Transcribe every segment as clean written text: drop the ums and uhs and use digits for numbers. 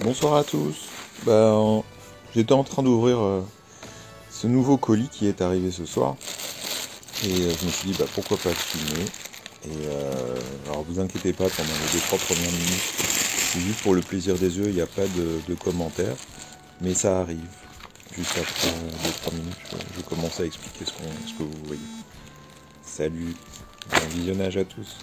Bonsoir à tous. J'étais en train d'ouvrir ce nouveau colis qui est arrivé ce soir et je me suis dit pourquoi pas le filmer. Alors vous inquiétez pas, pendant les 2-3 premières minutes, c'est juste pour le plaisir des yeux, il n'y a pas de commentaires, mais ça arrive. Juste après 2-3 minutes, je commence à expliquer ce que vous voyez. Salut, bon visionnage à tous.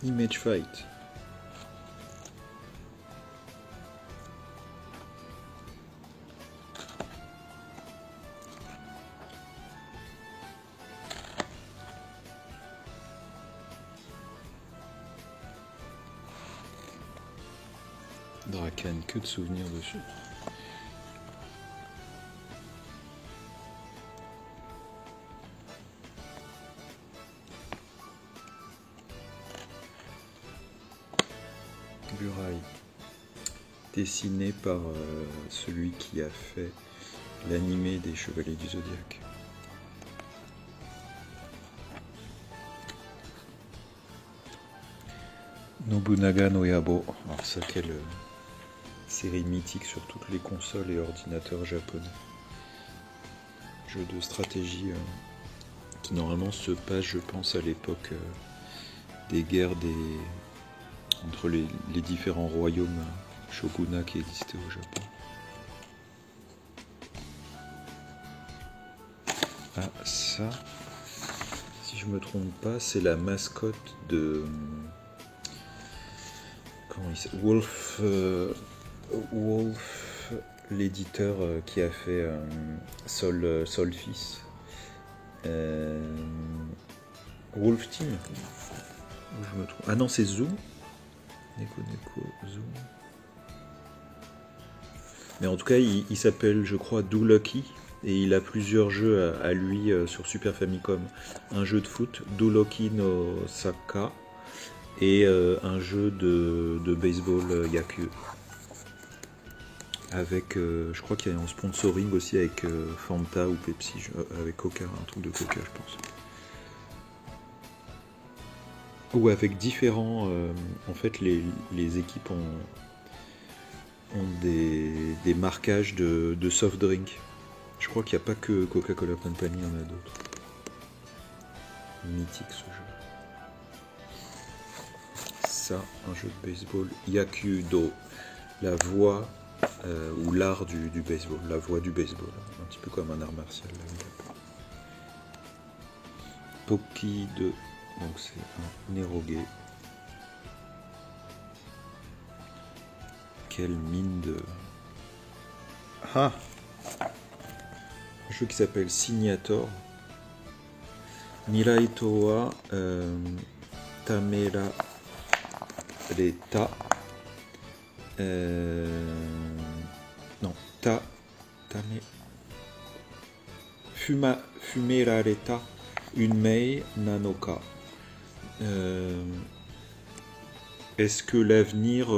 Image Fight. Draken, que de souvenirs dessus. Burai, dessiné par celui qui a fait l'animé des Chevaliers du Zodiaque. Nobunaga no Yabo, alors ça quelle série mythique sur toutes les consoles et ordinateurs japonais. Jeu de stratégie qui normalement se passe, je pense, à l'époque des guerres entre les différents royaumes shogunats qui existaient au Japon. Ah, ça, si je me trompe pas, c'est la mascotte de... Comment il s'appelle ? Wolf, l'éditeur qui a fait Solfis. Wolf Team. Où je me trompe. Ah non, c'est Zoom. Neko, Zoom. Mais en tout cas, il s'appelle, je crois, Do Lucky. Et il a plusieurs jeux à lui sur Super Famicom. Un jeu de foot, Do Lucky no Saka. Et un jeu de baseball Yaku. Avec, je crois qu'il y a un sponsoring aussi avec Fanta ou Pepsi, avec Coca, un truc de Coca, je pense. Ou avec différents... en fait, les équipes ont des marquages de soft drink. Je crois qu'il n'y a pas que Coca-Cola Company, il y en a d'autres. Mythique ce jeu. Ça, un jeu de baseball. Yakudo, la voix ou l'art du baseball. La voix du baseball. Un petit peu comme un art martial. Poki 2. Donc c'est un Neroge. Quelle mine de... Ah, un jeu qui s'appelle Signator. Mirai Toa Tamera Reta. Non, Tame. Fumerareta Unmei Nanoka. Est-ce que l'avenir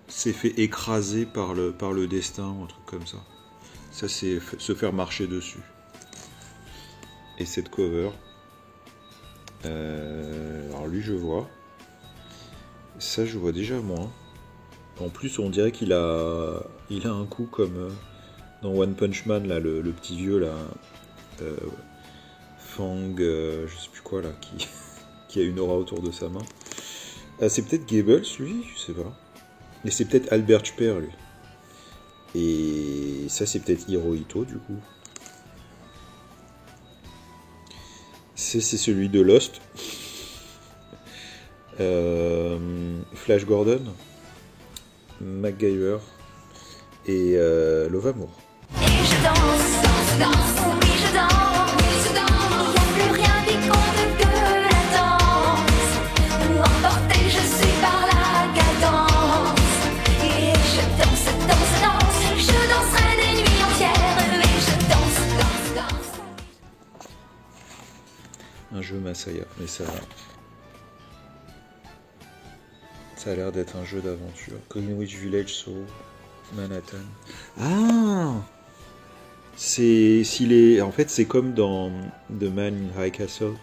s'est fait écraser par le destin, ou un truc comme ça? Ça, c'est se faire marcher dessus. Et cette cover, alors lui je vois, ça je vois déjà moins. En plus on dirait qu'il a un coup comme dans One Punch Man là, le petit vieux là, Fang, je sais plus quoi là, qui a une aura autour de sa main. Ah, c'est peut-être Goebbels lui, je sais pas. Et c'est peut-être Albert Speer, lui. Et ça, c'est peut-être Hirohito, du coup. C'est celui de Lost. Flash Gordon. MacGyver. Et Lovamour. Et je danse, danse, danse, oui je danse, danse. Il n'y a plus rien qui compte que la danse. Emporté je suis par la cadence. Et je danse, danse, danse. Je danserai des nuits entières. Et je danse, danse, danse. Un jeu Masaya, mais ça a l'air d'être un jeu d'aventure. Greenwich Village sur Manhattan. Ah, en fait, c'est comme dans The Man in High Castle.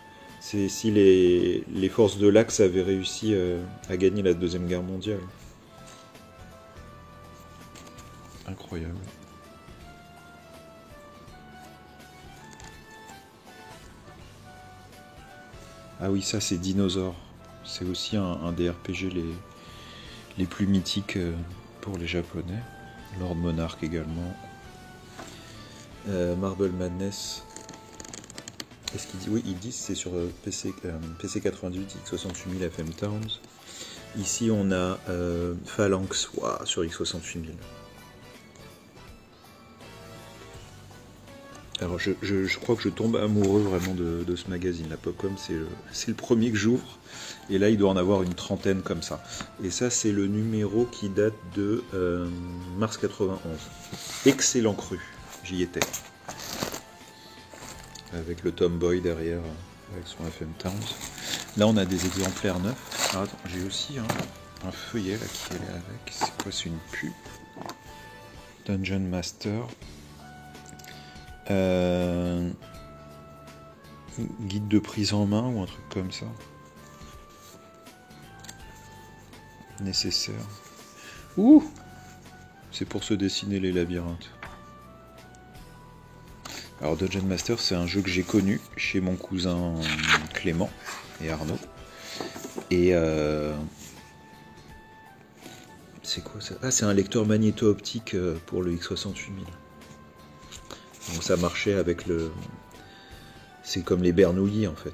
C'est si les forces de l'Axe avaient réussi à gagner la Deuxième Guerre mondiale. Incroyable. Ah oui, ça c'est Dinosaur. C'est aussi un des RPG les plus mythiques pour les Japonais. Lord Monarch également. Marble Madness. Est-ce qu'il dit? Oui, ils disent c'est sur PC 98, X68000 FM Towns. Ici on a Phalanx sur X68000. Alors je crois que je tombe amoureux vraiment de ce magazine. La Popcom, c'est le premier que j'ouvre. Et là il doit en avoir une trentaine comme ça. Et ça c'est le numéro qui date de mars 91. Excellent cru, j'y étais. Avec le Tomboy derrière, avec son FM Towns. Là on a des exemplaires neufs. Alors, attends, j'ai aussi un feuillet là qui est avec. C'est quoi? C'est une pub. Dungeon Master. Guide de prise en main ou un truc comme ça. Nécessaire. Ouh! C'est pour se dessiner les labyrinthes. Alors Dungeon Master, c'est un jeu que j'ai connu chez mon cousin Clément et Arnaud. Et c'est quoi ça? Ah, c'est un lecteur magnéto-optique pour le X68000. Donc ça marchait avec le... C'est comme les Bernoulli en fait.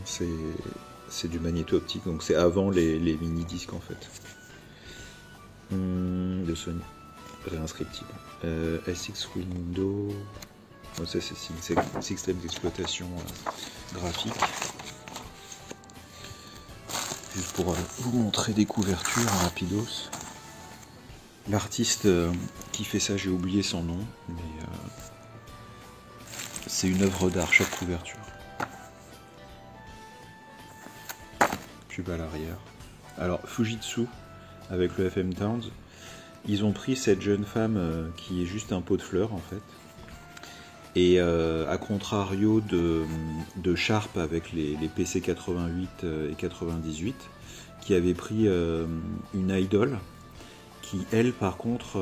C'est du magnéto-optique, donc c'est avant les mini-disques en fait. De Sony. Réinscriptible. SX Window. Oh, ça c'est un système d'exploitation graphique. Juste pour vous montrer des couvertures rapidos. L'artiste qui fait ça, j'ai oublié son nom, mais c'est une œuvre d'art, chaque couverture. Pub à l'arrière. Alors, Fujitsu, avec le FM Towns, ils ont pris cette jeune femme qui est juste un pot de fleurs, en fait. Et à contrario de Sharp avec les PC 88 et 98, qui avait pris une idole, qui elle par contre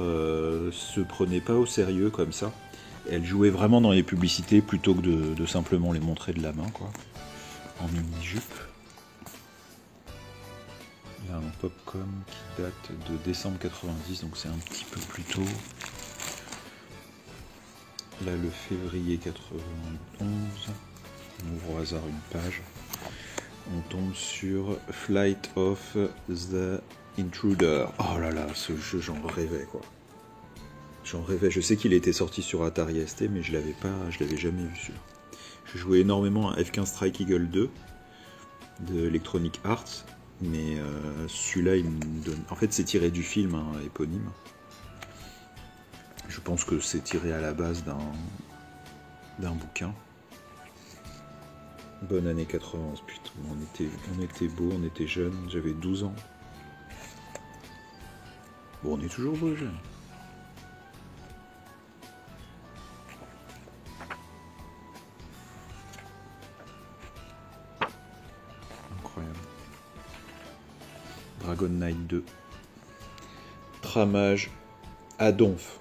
se prenait pas au sérieux comme ça. Elle jouait vraiment dans les publicités plutôt que de simplement les montrer de la main, quoi, en mini-jupe. Il y a un Popcom qui date de décembre 90, donc c'est un petit peu plus tôt. Là, le février 91, on ouvre au hasard une page. On tombe sur Flight of the Intruder. Oh là là, ce jeu, j'en rêvais, quoi. J'en rêvais. Je sais qu'il était sorti sur Atari ST, mais je l'avais jamais vu celui-là. Je jouais énormément à F-15 Strike Eagle 2 de Electronic Arts, mais celui-là, il me donne... En fait, c'est tiré du film éponyme. Je pense que c'est tiré à la base d'un bouquin. Bonne année 91, putain, on était beaux, on était jeunes, j'avais 12 ans. Bon, on est toujours beaux jeunes. Incroyable. Dragon Knight 2. Tramage à Donf.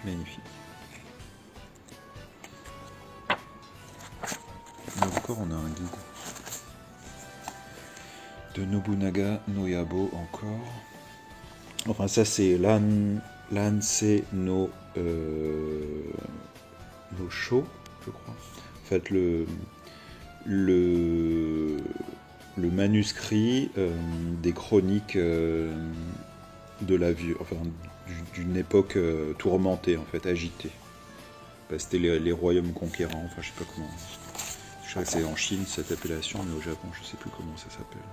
Magnifique. encore, on a un guide. De Nobunaga no Yabo encore. Enfin, ça c'est Lanse no Sho, je crois. En fait, le manuscrit des chroniques de la vie, enfin, d'une époque tourmentée, en fait, agitée. Bah, c'était les royaumes conquérants, enfin, je sais pas comment. Je sais que c'est en Chine cette appellation, mais au Japon, je sais plus comment ça s'appelle.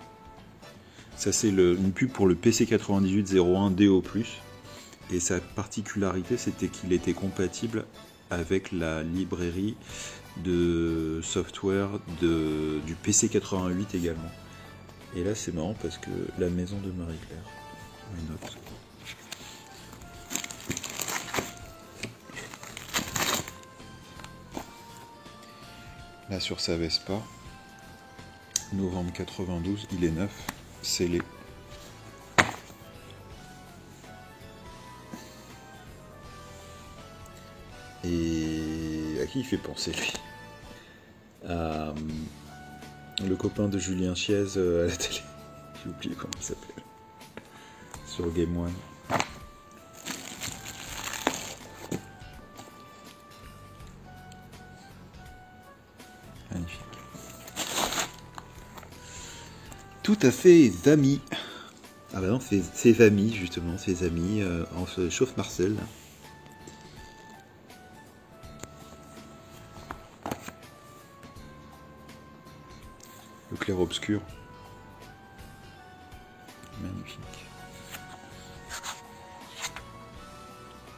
Ça, c'est une pub pour le PC9801 DO+. Et sa particularité, c'était qu'il était compatible avec la librairie de software du PC88 également. Et là, c'est marrant parce que la maison de Marie-Claire. Une note. Là, sur sa Vespa, novembre 92, il est neuf. Scellé. Et à qui il fait penser, lui? Le copain de Julien Chiez à la télé. J'ai oublié comment il s'appelle. Sur Game One. Magnifique. Tout à fait, amis. Ah bah non, ses amis, justement, ses amis. On se chauffe Marcel. Le clair-obscur. Magnifique.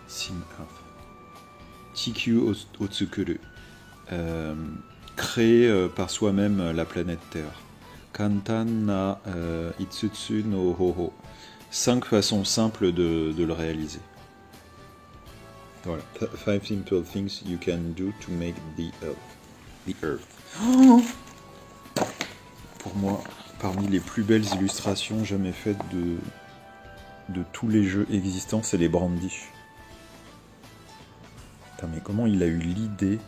Sim TQ Otsukuru. Créer par soi-même la planète Terre. Kantan na Itsutsu no Hoho. 5 façons simples de le réaliser. Voilà. 5 simple things you can do to make the Earth. Oh, pour moi, parmi les plus belles illustrations jamais faites de tous les jeux existants, c'est les Brandish. Putain, mais comment il a eu l'idée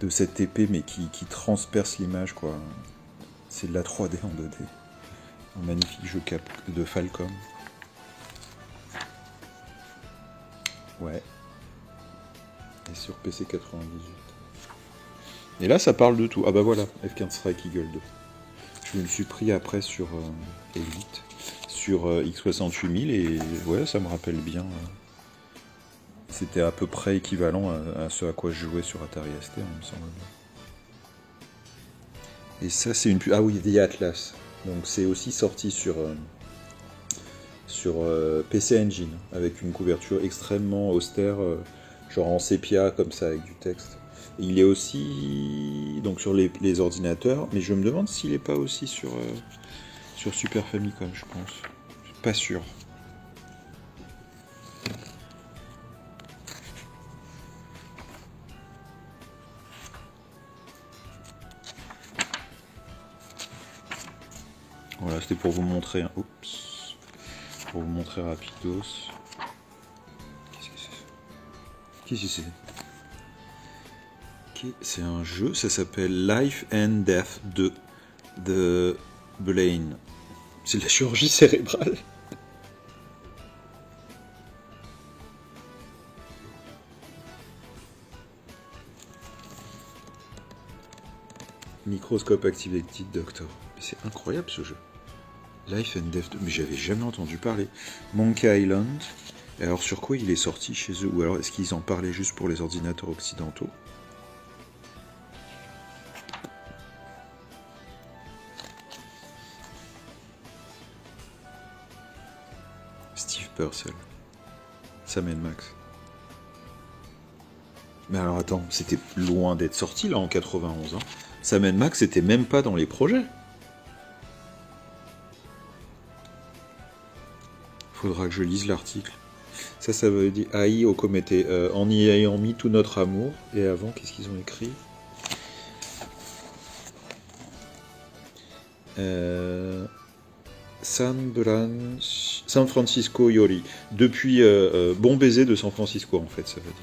de cette épée, mais qui transperce l'image, quoi. C'est de la 3D en 2D. Un magnifique jeu de Falcom. Ouais. Et sur PC 98. Et là, ça parle de tout. Ah bah voilà, F-15 Strike Eagle 2. Je me suis pris après sur Elite, sur X68000, et ouais, ça me rappelle bien. C'était à peu près équivalent à ce à quoi je jouais sur Atari ST, il me semble. Et ça, c'est une... Ah oui, The Atlas. Donc c'est aussi sorti sur PC Engine, avec une couverture extrêmement austère, genre en sépia, comme ça, avec du texte. Et il est aussi donc sur les ordinateurs, mais je me demande s'il n'est pas aussi sur Super Famicom, je pense. Je suis pas sûr. Voilà, c'était pour vous montrer. Oups. Pour vous montrer rapidos. Qu'est-ce que c'est? C'est un jeu, ça s'appelle Life and Death de The Blaine. C'est de la chirurgie cérébrale. Microscope Activated Doctor. Mais c'est incroyable ce jeu. Life and Death, mais j'avais jamais entendu parler. Monkey Island. Et alors sur quoi il est sorti chez eux? Ou alors est-ce qu'ils en parlaient juste pour les ordinateurs occidentaux? Steve Purcell. Sam & Max. Mais alors attends, c'était loin d'être sorti là en 91. Hein. Sam & Max c'était même pas dans les projets. Faudra que je lise l'article. Ça veut dire Ai Okomete, en y ayant mis tout notre amour. Et avant, qu'est-ce qu'ils ont écrit? San Francisco Yori. Depuis Bon Baiser de San Francisco, en fait, ça veut dire.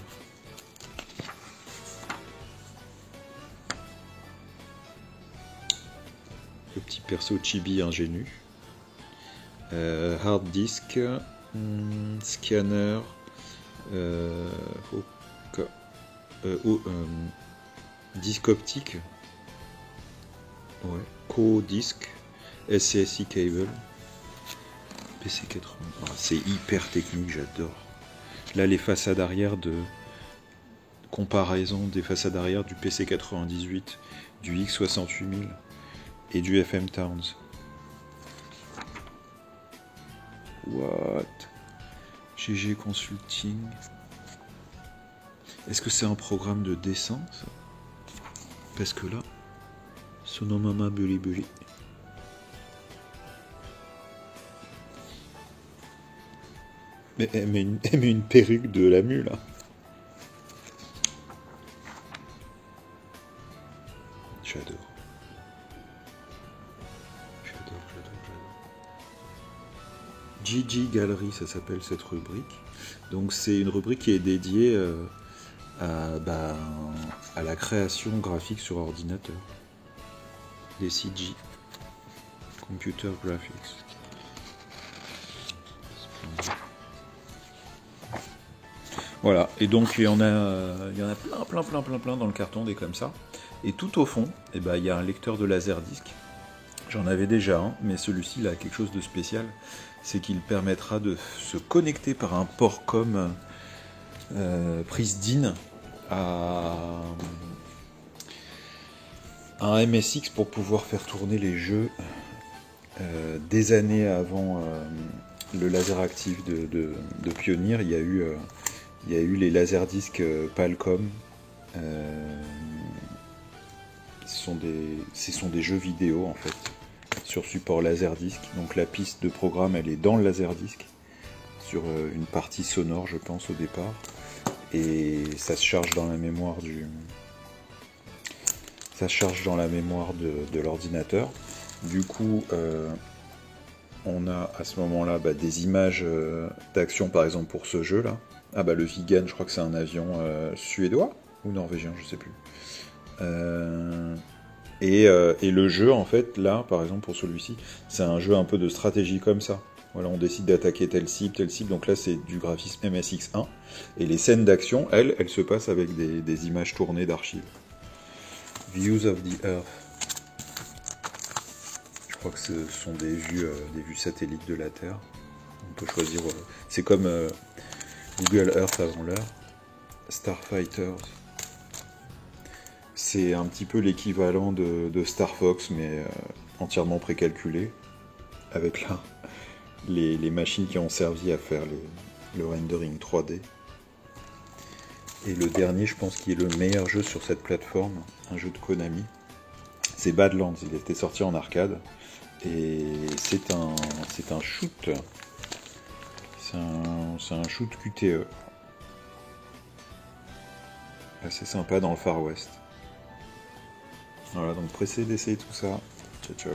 le petit perso chibi ingénu. Hard disk, scanner, disque optique, ouais, co-disque, SCSI cable, PC80. Ah, c'est hyper technique, j'adore. Là, les façades arrière de comparaison des façades arrière du PC98, du X68000 et du FM Towns. What? GG Consulting. Est-ce que c'est un programme de dessin, ça? Parce que là, Sonomama Bully Bully. Mais elle met une perruque de la mule, là. J'adore. GG Gallery, ça s'appelle cette rubrique. Donc c'est une rubrique qui est dédiée à la création graphique sur ordinateur. Des CG. Computer Graphics. Voilà, et donc il y en a plein dans le carton, des comme ça. Et tout au fond, il y a un lecteur de laserdisc. J'en avais déjà un, mais celui-ci là a quelque chose de spécial. C'est qu'il permettra de se connecter par un port com prise DIN à un MSX pour pouvoir faire tourner les jeux des années avant le laser actif de Pioneer. Il y a eu les laserdiscs Palcom. Ce sont des jeux vidéo en fait sur support laserdisc. Donc la piste de programme elle est dans le laserdisc sur une partie sonore je pense au départ et ça se charge dans la mémoire de l'ordinateur. Du coup on a à ce moment là des images d'action par exemple pour ce jeu là. Ah le Vigan je crois que c'est un avion suédois ou norvégien je sais plus. Et le jeu en fait là par exemple pour celui-ci c'est un jeu un peu de stratégie comme ça. Voilà, on décide d'attaquer telle cible, donc là c'est du graphisme MSX1 et les scènes d'action elles se passent avec des images tournées d'archives. Views of the Earth. Je crois que ce sont des vues satellites de la Terre. On peut choisir, c'est comme Google Earth avant l'heure. Starfighters. C'est un petit peu l'équivalent de Star Fox, mais entièrement précalculé, avec là les machines qui ont servi à faire le rendering 3D. Et le dernier, je pense, qui est le meilleur jeu sur cette plateforme, un jeu de Konami, c'est Badlands. Il était sorti en arcade, et c'est un shoot. C'est un shoot QTE. Assez sympa dans le Far West. Voilà, donc pressez d'essayer tout ça. Ciao, ciao.